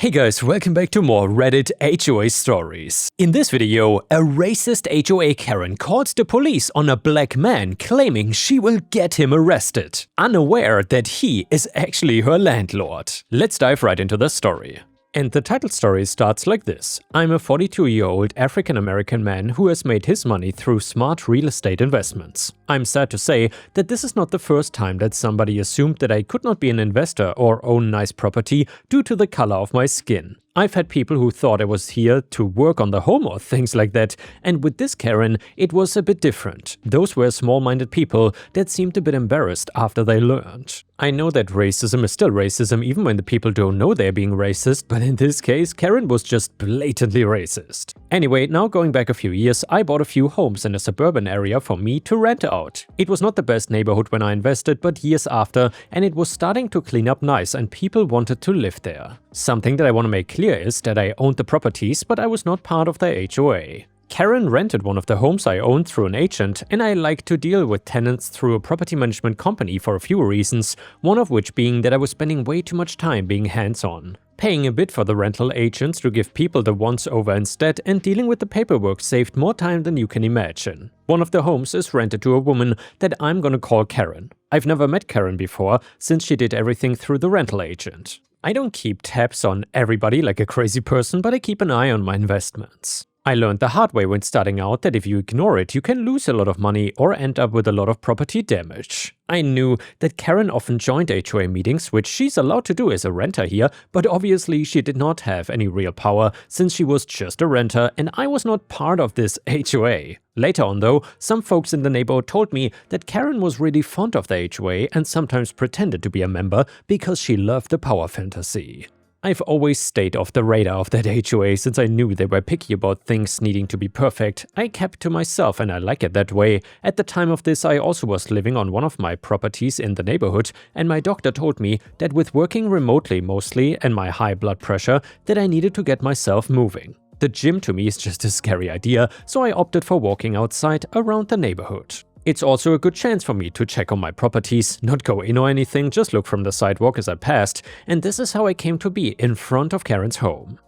Hey guys, welcome back to more Reddit HOA stories. In this video, a racist HOA Karen calls the police on a black man claiming she will get him arrested, unaware that he is actually her landlord. Let's dive right into the story. And the title story starts like this. I'm a 42-year-old African-American man who has made his money through smart real estate investments. I'm sad to say that this is not the first time that somebody assumed that I could not be an investor or own nice property due to the color of my skin. I've had people who thought I was here to work on the home or things like that, and with this Karen, it was a bit different. Those were small-minded people that seemed a bit embarrassed after they learned. I know that racism is still racism even when the people don't know they're being racist, but in this case, Karen was just blatantly racist. Anyway, now going back a few years, I bought a few homes in a suburban area for me to rent out. It was not the best neighborhood when I invested, but years after, and it was starting to clean up nice and people wanted to live there. Something that I want to make clear is that I owned the properties, but I was not part of the HOA. Karen rented one of the homes I owned through an agent, and I like to deal with tenants through a property management company for a few reasons, one of which being that I was spending way too much time being hands-on. Paying a bit for the rental agents to give people the once-over instead and dealing with the paperwork saved more time than you can imagine. One of the homes is rented to a woman that I'm gonna call Karen. I've never met Karen before, since she did everything through the rental agent. I don't keep tabs on everybody like a crazy person, but I keep an eye on my investments. I learned the hard way when starting out that if you ignore it, you can lose a lot of money or end up with a lot of property damage. I knew that Karen often joined HOA meetings, which she's allowed to do as a renter here, but obviously she did not have any real power since she was just a renter and I was not part of this HOA. Later on though, some folks in the neighborhood told me that Karen was really fond of the HOA and sometimes pretended to be a member because she loved the power fantasy. I've always stayed off the radar of that HOA since I knew they were picky about things needing to be perfect. I kept to myself and I like it that way. At the time of this, I also was living on one of my properties in the neighborhood, and my doctor told me that with working remotely mostly and my high blood pressure, that I needed to get myself moving. The gym to me is just a scary idea, so I opted for walking outside around the neighborhood. It's also a good chance for me to check on my properties, not go in or anything, just look from the sidewalk as I passed, and this is how I came to be in front of Karen's home.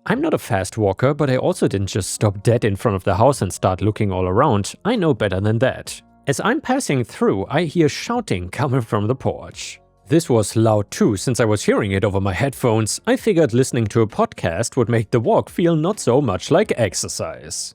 I'm not a fast walker, but I also didn't just stop dead in front of the house and start looking all around. I know better than that. As I'm passing through, I hear shouting coming from the porch. This was loud too, since I was hearing it over my headphones. I figured listening to a podcast would make the walk feel not so much like exercise.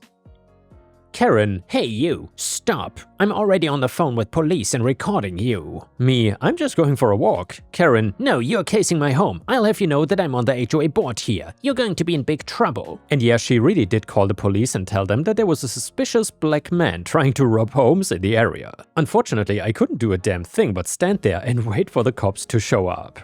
Karen, hey you, stop. I'm already on the phone with police and recording you. Me, I'm just going for a walk. Karen, no, you're casing my home. I'll have you know that I'm on the HOA board here. You're going to be in big trouble. And yeah, she really did call the police and tell them that there was a suspicious black man trying to rob homes in the area. Unfortunately, I couldn't do a damn thing but stand there and wait for the cops to show up.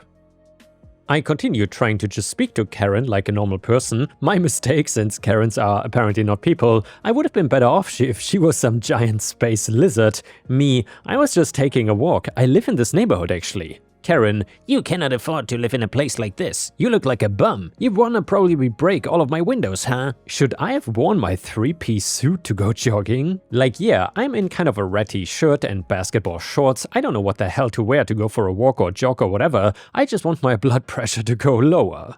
I continued trying to just speak to Karen like a normal person. My mistake, since Karens are apparently not people. I would have been better off if she was some giant space lizard. Me, I was just taking a walk. I live in this neighborhood actually. Karen, you cannot afford to live in a place like this. You look like a bum. You wanna probably break all of my windows, huh? Should I have worn my three-piece suit to go jogging? Like, yeah, I'm in kind of a ratty shirt and basketball shorts. I don't know what the hell to wear to go for a walk or jog or whatever. I just want my blood pressure to go lower.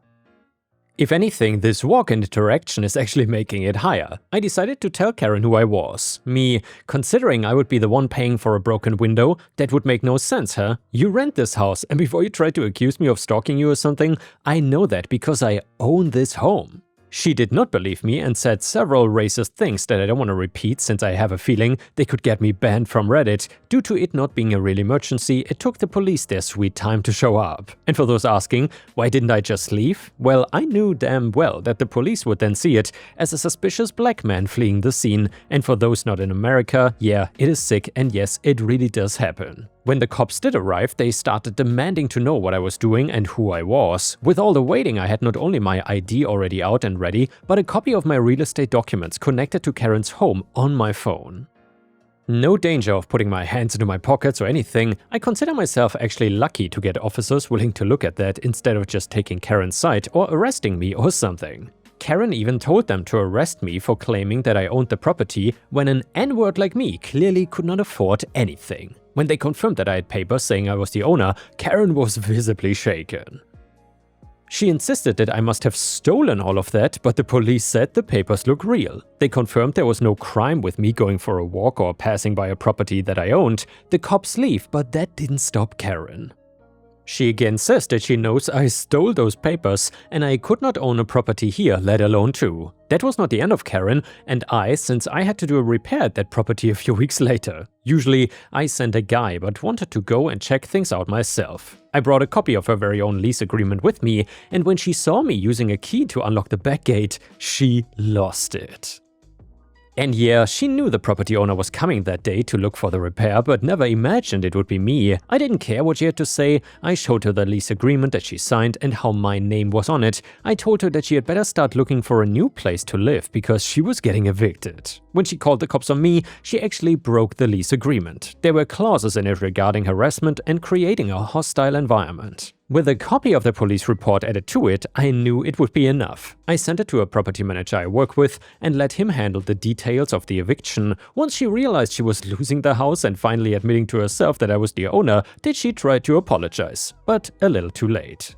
If anything, this walk and interaction is actually making it higher. I decided to tell Karen who I was. Me, considering I would be the one paying for a broken window, that would make no sense, huh? You rent this house, and before you try to accuse me of stalking you or something, I know that because I own this home. She did not believe me and said several racist things that I don't want to repeat since I have a feeling they could get me banned from Reddit. Due to it not being a real emergency, it took the police their sweet time to show up. And for those asking, why didn't I just leave? Well, I knew damn well that the police would then see it as a suspicious black man fleeing the scene. And for those not in America, yeah, it is sick and yes, it really does happen. When the cops did arrive, they started demanding to know what I was doing and who I was. With all the waiting, I had not only my ID already out and ready, but a copy of my real estate documents connected to Karen's home on my phone. No danger of putting my hands into my pockets or anything. I consider myself actually lucky to get officers willing to look at that instead of just taking Karen's side or arresting me or something. Karen even told them to arrest me for claiming that I owned the property when an N-word like me clearly could not afford anything. When they confirmed that I had papers saying I was the owner, Karen was visibly shaken. She insisted that I must have stolen all of that, but the police said the papers look real. They confirmed there was no crime with me going for a walk or passing by a property that I owned. The cops leave, but that didn't stop Karen. She again says that she knows I stole those papers and I could not own a property here, let alone two. That was not the end of Karen and since I had to do a repair at that property a few weeks later. Usually I send a guy, but wanted to go and check things out myself. I brought a copy of her very own lease agreement with me, and when she saw me using a key to unlock the back gate, she lost it. And yeah, she knew the property owner was coming that day to look for the repair, but never imagined it would be me. I didn't care what she had to say. I showed her the lease agreement that she signed and how my name was on it. I told her that she had better start looking for a new place to live because she was getting evicted. When she called the cops on me, she actually broke the lease agreement. There were clauses in it regarding harassment and creating a hostile environment. With a copy of the police report added to it, I knew it would be enough. I sent it to a property manager I work with and let him handle the details of the eviction. Once she realized she was losing the house and finally admitting to herself that I was the owner, did she try to apologize, but a little too late.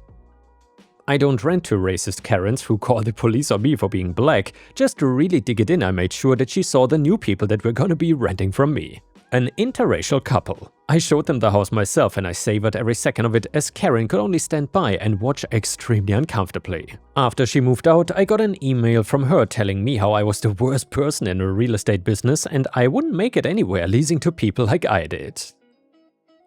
I don't rent to racist Karens who call the police on me for being black. Just to really dig it in, I made sure that she saw the new people that were gonna be renting from me. An interracial couple. I showed them the house myself and I savored every second of it as Karen could only stand by and watch extremely uncomfortably. After she moved out, I got an email from her telling me how I was the worst person in a real estate business and I wouldn't make it anywhere leasing to people like I did.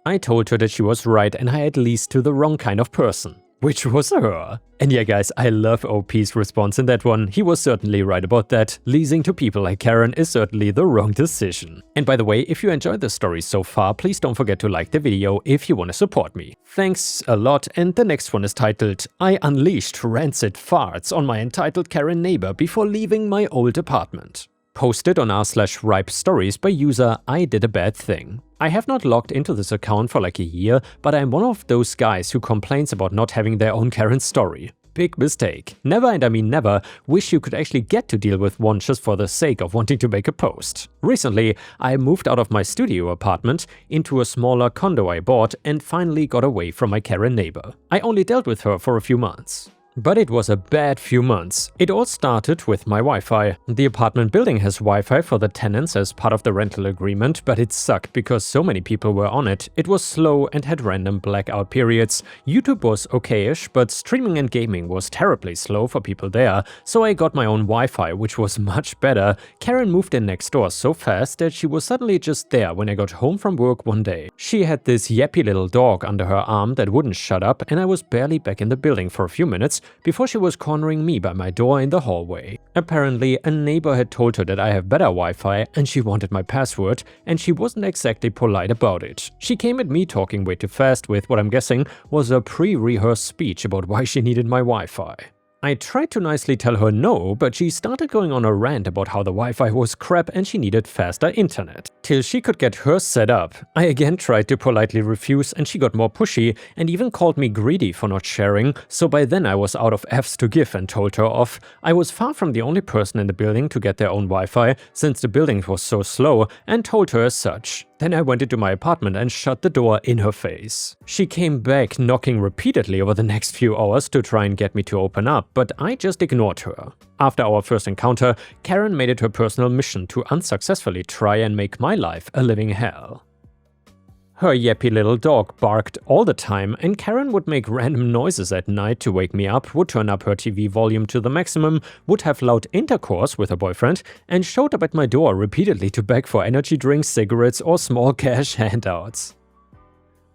I told her that she was right and I had leased to the wrong kind of person. Which was her. And yeah guys, I love OP's response in that one. He was certainly right about that. Leasing to people like Karen is certainly the wrong decision. And by the way, if you enjoyed the story so far, please don't forget to like the video if you want to support me. Thanks a lot, and the next one is titled, I unleashed rancid farts on my entitled Karen neighbor before leaving my old apartment. Posted on r/ripe stories by user I did a bad thing. I have not logged into this account for like a year, but I'm one of those guys who complains about not having their own Karen story. Big mistake. Never, and I mean never, wish you could actually get to deal with one just for the sake of wanting to make a post. Recently, I moved out of my studio apartment into a smaller condo I bought and finally got away from my Karen neighbor. I only dealt with her for a few months. But it was a bad few months. It all started with my Wi-Fi. The apartment building has Wi-Fi for the tenants as part of the rental agreement, but it sucked because so many people were on it. It was slow and had random blackout periods. YouTube was okay-ish, but streaming and gaming was terribly slow for people there, so I got my own Wi-Fi, which was much better. Karen moved in next door so fast that she was suddenly just there when I got home from work one day. She had this yappy little dog under her arm that wouldn't shut up, and I was barely back in the building for a few minutes before she was cornering me by my door in the hallway. Apparently, a neighbor had told her that I have better Wi-Fi and she wanted my password, and she wasn't exactly polite about it. She came at me talking way too fast with what I'm guessing was a pre-rehearsed speech about why she needed my Wi-Fi. I tried to nicely tell her no, but she started going on a rant about how the Wi-Fi was crap and she needed faster internet, till she could get hers set up. I again tried to politely refuse and she got more pushy and even called me greedy for not sharing, so by then I was out of F's to give and told her off. I was far from the only person in the building to get their own Wi-Fi, since the building was so slow, and told her as such. Then I went into my apartment and shut the door in her face. She came back knocking repeatedly over the next few hours to try and get me to open up, but I just ignored her. After our first encounter, Karen made it her personal mission to unsuccessfully try and make my life a living hell. Her yappy little dog barked all the time, and Karen would make random noises at night to wake me up, would turn up her TV volume to the maximum, would have loud intercourse with her boyfriend, and showed up at my door repeatedly to beg for energy drinks, cigarettes, or small cash handouts.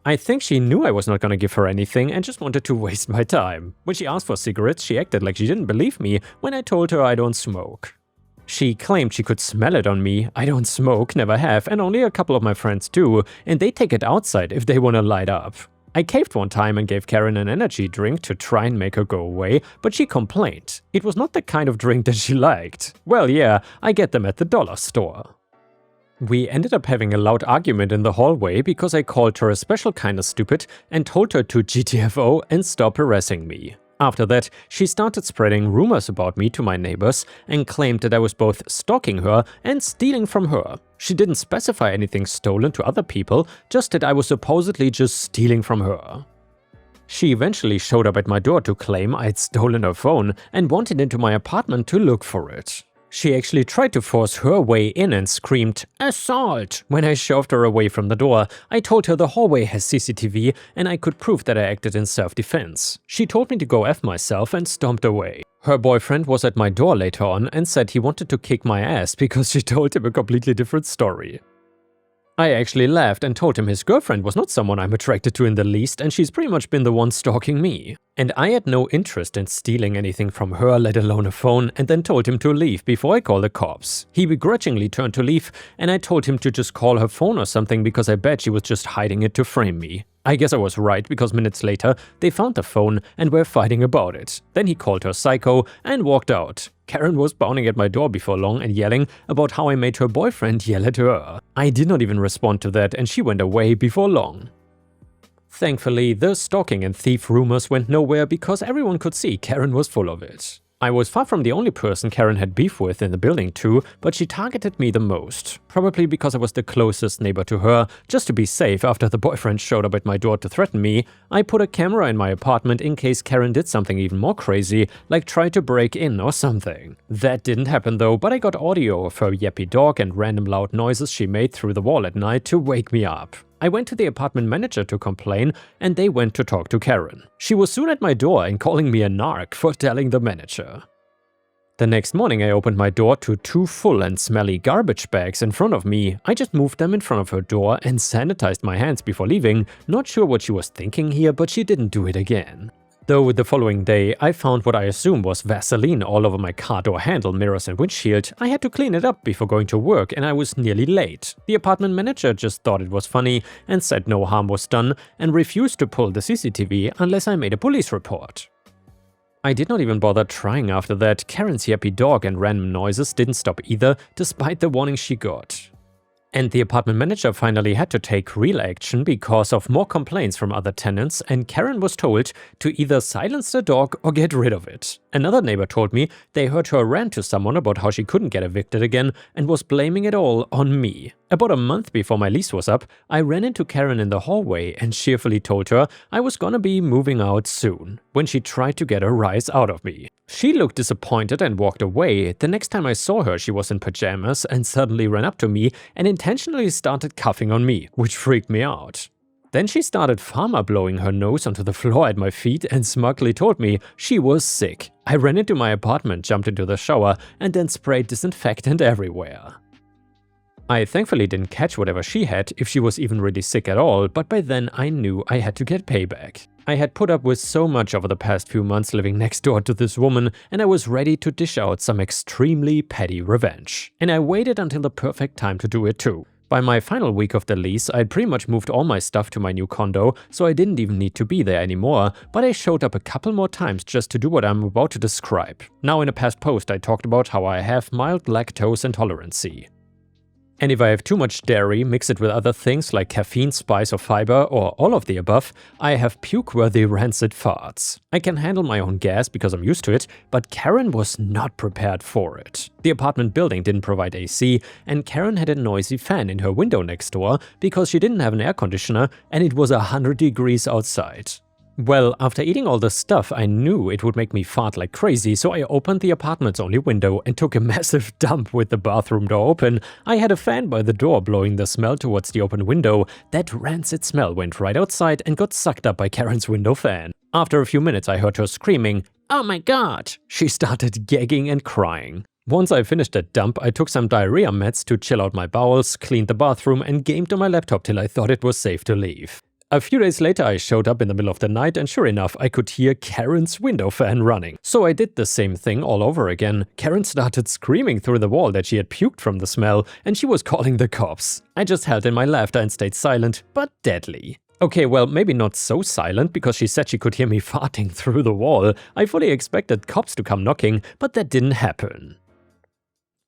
I think she knew I was not gonna give her anything and just wanted to waste my time. When she asked for cigarettes, she acted like she didn't believe me when I told her I don't smoke. She claimed she could smell it on me. I don't smoke, never have, and only a couple of my friends do, and they take it outside if they wanna light up. I caved one time and gave Karen an energy drink to try and make her go away, but she complained. It was not the kind of drink that she liked. Well, yeah, I get them at the dollar store. We ended up having a loud argument in the hallway because I called her a special kind of stupid and told her to GTFO and stop harassing me. After that, she started spreading rumors about me to my neighbors and claimed that I was both stalking her and stealing from her. She didn't specify anything stolen to other people, just that I was supposedly just stealing from her. She eventually showed up at my door to claim I'd stolen her phone and wanted into my apartment to look for it. She actually tried to force her way in and screamed, "Assault!" when I shoved her away from the door. I told her the hallway has CCTV and I could prove that I acted in self-defense. She told me to go F myself and stomped away. Her boyfriend was at my door later on and said he wanted to kick my ass because she told him a completely different story. I actually laughed and told him his girlfriend was not someone I'm attracted to in the least, and she's pretty much been the one stalking me. And I had no interest in stealing anything from her, let alone a phone, and then told him to leave before I called the cops. He begrudgingly turned to leave, and I told him to just call her phone or something because I bet she was just hiding it to frame me. I guess I was right because minutes later, they found the phone and were fighting about it. Then he called her psycho and walked out. Karen was pounding at my door before long and yelling about how I made her boyfriend yell at her. I did not even respond to that and she went away before long. Thankfully, the stalking and thief rumors went nowhere because everyone could see Karen was full of it. I was far from the only person Karen had beef with in the building too, but she targeted me the most. Probably because I was the closest neighbor to her. Just to be safe after the boyfriend showed up at my door to threaten me, I put a camera in my apartment in case Karen did something even more crazy, like try to break in or something. That didn't happen though, but I got audio of her yappy dog and random loud noises she made through the wall at night to wake me up. I went to the apartment manager to complain, and they went to talk to Karen. She was soon at my door and calling me a narc for telling the manager. The next morning I opened my door to 2 full and smelly garbage bags in front of me. I just moved them in front of her door and sanitized my hands before leaving. Not sure what she was thinking here, but she didn't do it again. Though the following day, I found what I assume was Vaseline all over my car door handle, mirrors and windshield. I had to clean it up before going to work and I was nearly late. The apartment manager just thought it was funny and said no harm was done and refused to pull the CCTV unless I made a police report. I did not even bother trying after that. Karen's yappy dog and random noises didn't stop either, despite the warning she got. And the apartment manager finally had to take real action because of more complaints from other tenants, and Karen was told to either silence the dog or get rid of it. Another neighbor told me they heard her rant to someone about how she couldn't get evicted again and was blaming it all on me. About a month before my lease was up, I ran into Karen in the hallway and cheerfully told her I was gonna be moving out soon, when she tried to get a rise out of me. She looked disappointed and walked away. The next time I saw her, she was in pajamas and suddenly ran up to me and intentionally started cuffing on me, which freaked me out. Then she started farmer blowing her nose onto the floor at my feet and smugly told me she was sick. I ran into my apartment, jumped into the shower, and then sprayed disinfectant everywhere. I thankfully didn't catch whatever she had, if she was even really sick at all, but by then I knew I had to get payback. I had put up with so much over the past few months living next door to this woman, and I was ready to dish out some extremely petty revenge. And I waited until the perfect time to do it too. By my final week of the lease, I'd pretty much moved all my stuff to my new condo, so I didn't even need to be there anymore, but I showed up a couple more times just to do what I'm about to describe. Now in a past post I talked about how I have mild lactose intolerance. And if I have too much dairy, mix it with other things like caffeine, spice or fiber, or all of the above, I have puke-worthy rancid farts. I can handle my own gas because I'm used to it, but Karen was not prepared for it. The apartment building didn't provide AC, and Karen had a noisy fan in her window next door because she didn't have an air conditioner and it was 100 degrees outside. Well, after eating all the stuff, I knew it would make me fart like crazy, so I opened the apartment's only window and took a massive dump with the bathroom door open. I had a fan by the door blowing the smell towards the open window. That rancid smell went right outside and got sucked up by Karen's window fan. After a few minutes, I heard her screaming, "Oh my god!" She started gagging and crying. Once I finished that dump, I took some diarrhea meds to chill out my bowels, cleaned the bathroom, and gamed on my laptop till I thought it was safe to leave. A few days later I showed up in the middle of the night and sure enough I could hear Karen's window fan running. So I did the same thing all over again. Karen started screaming through the wall that she had puked from the smell and she was calling the cops. I just held in my laughter and stayed silent, but deadly. Okay, well, maybe not so silent because she said she could hear me farting through the wall. I fully expected cops to come knocking, but that didn't happen.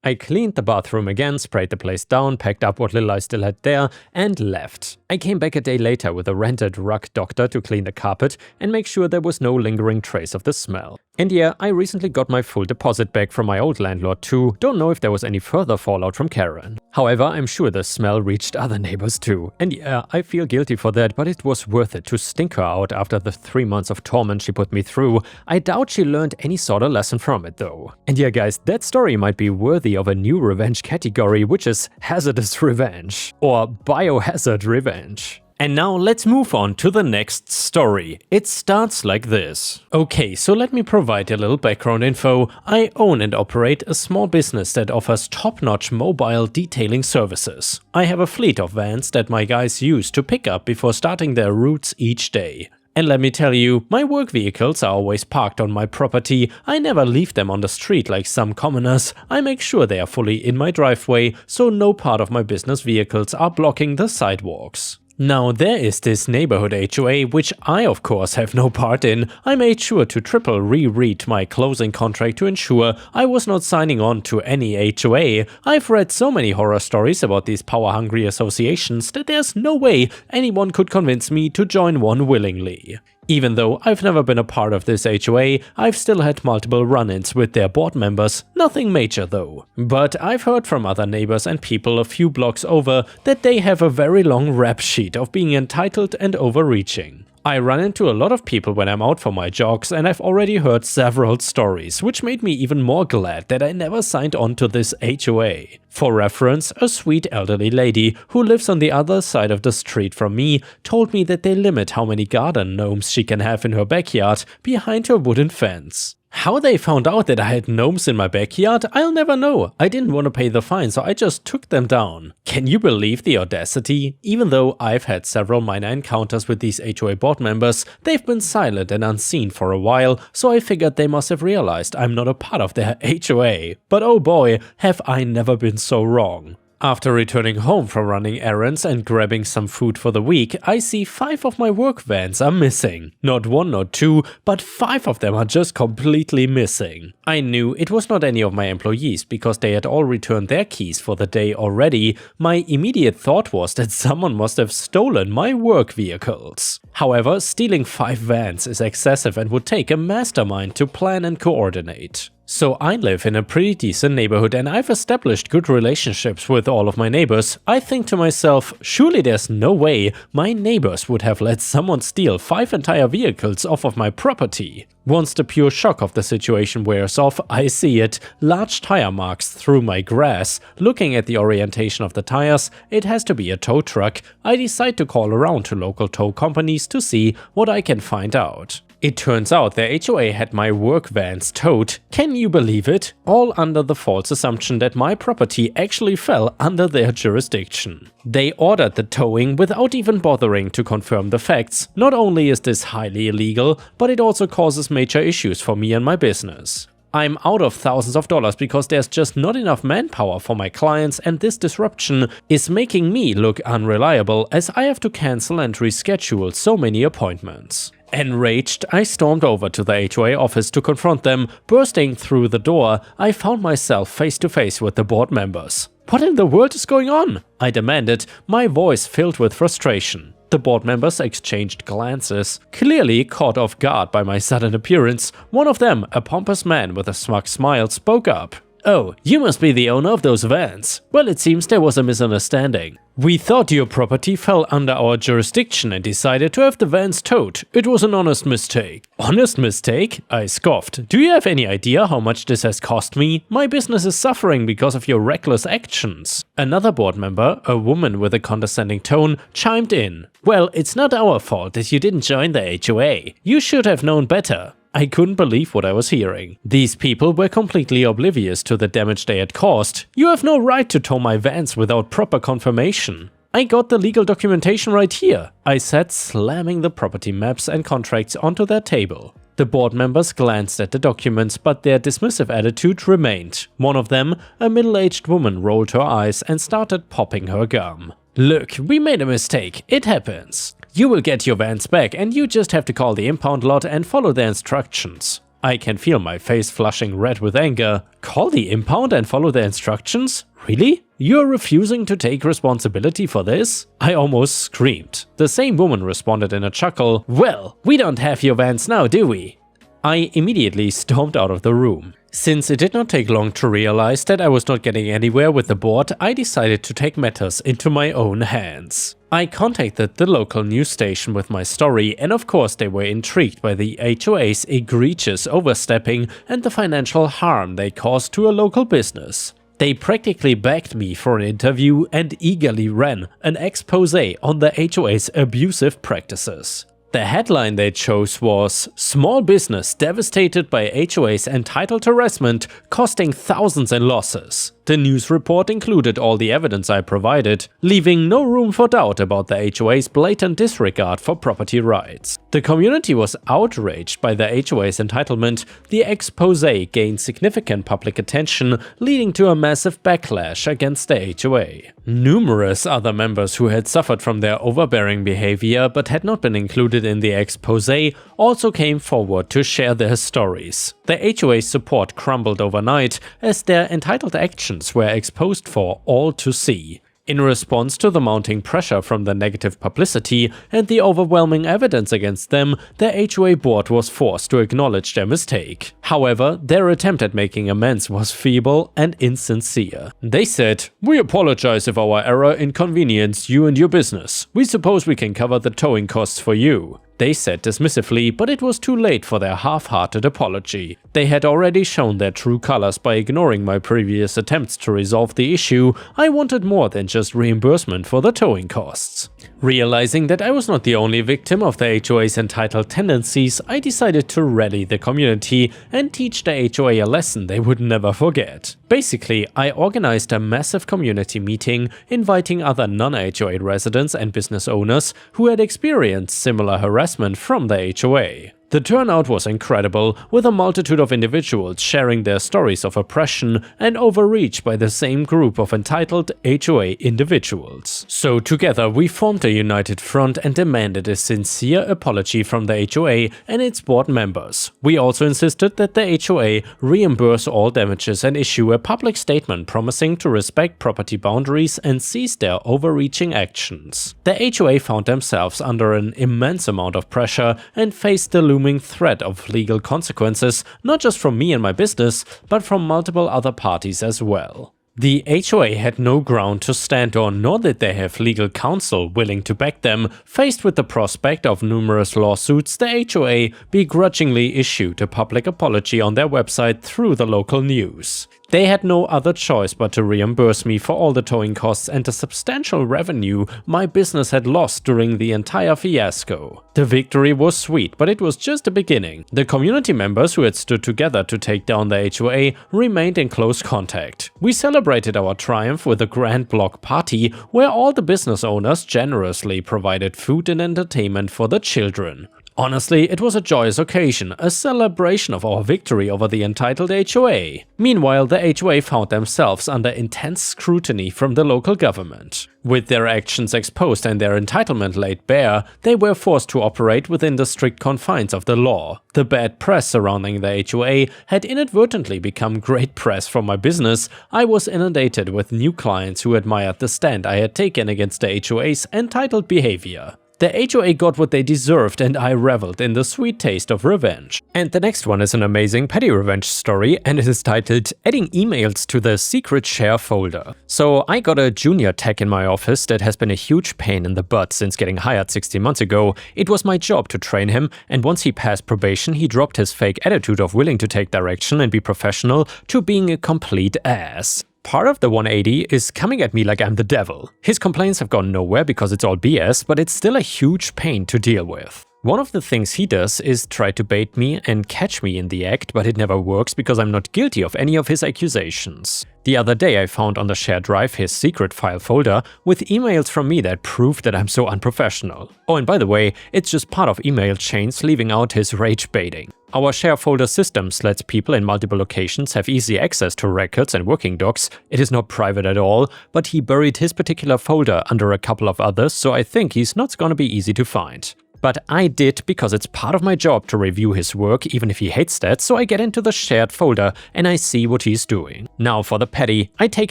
I cleaned the bathroom again, sprayed the place down, packed up what little I still had there, and left. I came back a day later with a rented rug doctor to clean the carpet and make sure there was no lingering trace of the smell. And yeah, I recently got my full deposit back from my old landlord too. Don't know if there was any further fallout from Karen. However, I'm sure the smell reached other neighbors too. And yeah, I feel guilty for that, but it was worth it to stink her out after the 3 months of torment she put me through. I doubt she learned any sort of lesson from it though. And yeah guys, that story might be worthy of a new revenge category, which is hazardous revenge. Or biohazard revenge. And now let's move on to the next story. It starts like this. Okay, so let me provide a little background info. I own and operate a small business that offers top-notch mobile detailing services. I have a fleet of vans that my guys use to pick up before starting their routes each day. And let me tell you, my work vehicles are always parked on my property. I never leave them on the street like some commoners. I make sure they are fully in my driveway, so no part of my business vehicles are blocking the sidewalks. Now there is this neighborhood HOA, which I of course have no part in. I made sure to triple reread my closing contract to ensure I was not signing on to any HOA. I've read so many horror stories about these power-hungry associations that there's no way anyone could convince me to join one willingly. Even though I've never been a part of this HOA, I've still had multiple run-ins with their board members, nothing major though. But I've heard from other neighbors and people a few blocks over that they have a very long rap sheet of being entitled and overreaching. I run into a lot of people when I'm out for my jogs, and I've already heard several stories, which made me even more glad that I never signed on to this HOA. For reference, a sweet elderly lady who lives on the other side of the street from me told me that they limit how many garden gnomes she can have in her backyard behind her wooden fence. How they found out that I had gnomes in my backyard, I'll never know. I didn't want to pay the fine, so I just took them down. Can you believe the audacity? Even though I've had several minor encounters with these HOA board members, they've been silent and unseen for a while, so I figured they must have realized I'm not a part of their HOA. But oh boy, have I never been so wrong. After returning home from running errands and grabbing some food for the week, I see 5 of my work vans are missing. Not 1, not 2, but 5 of them are just completely missing. I knew it was not any of my employees because they had all returned their keys for the day already. My immediate thought was that someone must have stolen my work vehicles. However, stealing 5 vans is excessive and would take a mastermind to plan and coordinate. So I live in a pretty decent neighborhood and I've established good relationships with all of my neighbors. I think to myself, surely there's no way my neighbors would have let someone steal 5 entire vehicles off of my property. Once the pure shock of the situation wears off, I see it, large tire marks through my grass. Looking at the orientation of the tires, it has to be a tow truck. I decide to call around to local tow companies to see what I can find out. It turns out their HOA had my work vans towed. Can you believe it? All under the false assumption that my property actually fell under their jurisdiction. They ordered the towing without even bothering to confirm the facts. Not only is this highly illegal, but it also causes major issues for me and my business. I'm out of thousands of dollars because there's just not enough manpower for my clients, and this disruption is making me look unreliable as I have to cancel and reschedule so many appointments. Enraged, I stormed over to the HOA office to confront them. Bursting through the door, I found myself face to face with the board members. "What in the world is going on?" I demanded, my voice filled with frustration. The board members exchanged glances, clearly caught off guard by my sudden appearance. One of them, a pompous man with a smug smile, spoke up. "Oh, you must be the owner of those vans. Well, it seems there was a misunderstanding. We thought your property fell under our jurisdiction and decided to have the vans towed. It was an honest mistake." "Honest mistake?" I scoffed. "Do you have any idea how much this has cost me? My business is suffering because of your reckless actions." Another board member, a woman with a condescending tone, chimed in. "Well, it's not our fault that you didn't join the HOA. You should have known better." I couldn't believe what I was hearing. These people were completely oblivious to the damage they had caused. "You have no right to tow my vans without proper confirmation." "I got the legal documentation right here," I said, slamming the property maps and contracts onto their table. The board members glanced at the documents, but their dismissive attitude remained. One of them, a middle-aged woman, rolled her eyes and started popping her gum. "Look, we made a mistake. It happens. You will get your vans back and you just have to call the impound lot and follow their instructions." I can feel my face flushing red with anger. Call the impound and follow their instructions? Really? You're refusing to take responsibility for this? I almost screamed. The same woman responded in a chuckle. "Well, we don't have your vans now, do we?" I immediately stormed out of the room. Since it did not take long to realize that I was not getting anywhere with the board, I decided to take matters into my own hands. I contacted the local news station with my story, and of course they were intrigued by the HOA's egregious overstepping and the financial harm they caused to a local business. They practically begged me for an interview and eagerly ran an exposé on the HOA's abusive practices. The headline they chose was "Small Business Devastated by HOA's Entitled Harassment, Costing Thousands in Losses." The news report included all the evidence I provided, leaving no room for doubt about the HOA's blatant disregard for property rights. The community was outraged by the HOA's entitlement. The exposé gained significant public attention, leading to a massive backlash against the HOA. Numerous other members who had suffered from their overbearing behavior but had not been included in the exposé also came forward to share their stories. The HOA's support crumbled overnight as their entitled actions were exposed for all to see. In response to the mounting pressure from the negative publicity and the overwhelming evidence against them, the HOA board was forced to acknowledge their mistake. However, their attempt at making amends was feeble and insincere. They said, "We apologize if our error inconvenienced you and your business. We suppose we can cover the towing costs for you." They said dismissively, but it was too late for their half-hearted apology. They had already shown their true colors by ignoring my previous attempts to resolve the issue. I wanted more than just reimbursement for the towing costs. Realizing that I was not the only victim of the HOA's entitled tendencies, I decided to rally the community and teach the HOA a lesson they would never forget. Basically, I organized a massive community meeting, inviting other non-HOA residents and business owners who had experienced similar harassment from the HOA. The turnout was incredible, with a multitude of individuals sharing their stories of oppression and overreach by the same group of entitled HOA individuals. So together we formed a united front and demanded a sincere apology from the HOA and its board members. We also insisted that the HOA reimburse all damages and issue a public statement promising to respect property boundaries and cease their overreaching actions. The HOA found themselves under an immense amount of pressure and faced the looming threat of legal consequences, not just from me and my business, but from multiple other parties as well. The HOA had no ground to stand on, nor did they have legal counsel willing to back them. Faced with the prospect of numerous lawsuits, the HOA begrudgingly issued a public apology on their website through the local news. They had no other choice but to reimburse me for all the towing costs and the substantial revenue my business had lost during the entire fiasco. The victory was sweet, but it was just the beginning. The community members who had stood together to take down the HOA remained in close contact. We celebrated our triumph with a grand block party where all the business owners generously provided food and entertainment for the children. Honestly, it was a joyous occasion, a celebration of our victory over the entitled HOA. Meanwhile, the HOA found themselves under intense scrutiny from the local government. With their actions exposed and their entitlement laid bare, they were forced to operate within the strict confines of the law. The bad press surrounding the HOA had inadvertently become great press for my business. I was inundated with new clients who admired the stand I had taken against the HOA's entitled behavior. The HOA got what they deserved and I reveled in the sweet taste of revenge. And the next one is an amazing petty revenge story, and it is titled "Adding Emails to the Secret Share Folder." So I got a junior tech in my office that has been a huge pain in the butt since getting hired 16 months ago. It was my job to train him, and once he passed probation, he dropped his fake attitude of willing to take direction and be professional to being a complete ass. Part of the 180 is coming at me like I'm the devil. His complaints have gone nowhere because it's all BS, but it's still a huge pain to deal with. One of the things he does is try to bait me and catch me in the act, but it never works because I'm not guilty of any of his accusations. The other day I found on the shared drive his secret file folder with emails from me that prove that I'm so unprofessional. Oh, and by the way, it's just part of email chains leaving out his rage baiting. Our share folder systems lets people in multiple locations have easy access to records and working docs. It is not private at all, but he buried his particular folder under a couple of others, so I think he's not gonna be easy to find. But I did because it's part of my job to review his work, even if he hates that, so I get into the shared folder and I see what he's doing. Now for the petty, I take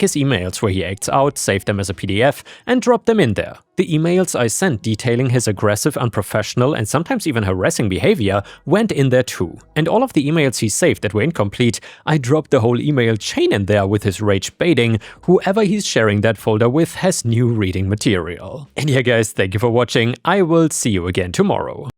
his emails where he acts out, save them as a PDF, and drop them in there. The emails I sent detailing his aggressive, unprofessional, and sometimes even harassing behavior went in there too. And all of the emails he saved that were incomplete, I dropped the whole email chain in there with his rage baiting. Whoever he's sharing that folder with has new reading material. And yeah guys, thank you for watching. I will see you again tomorrow.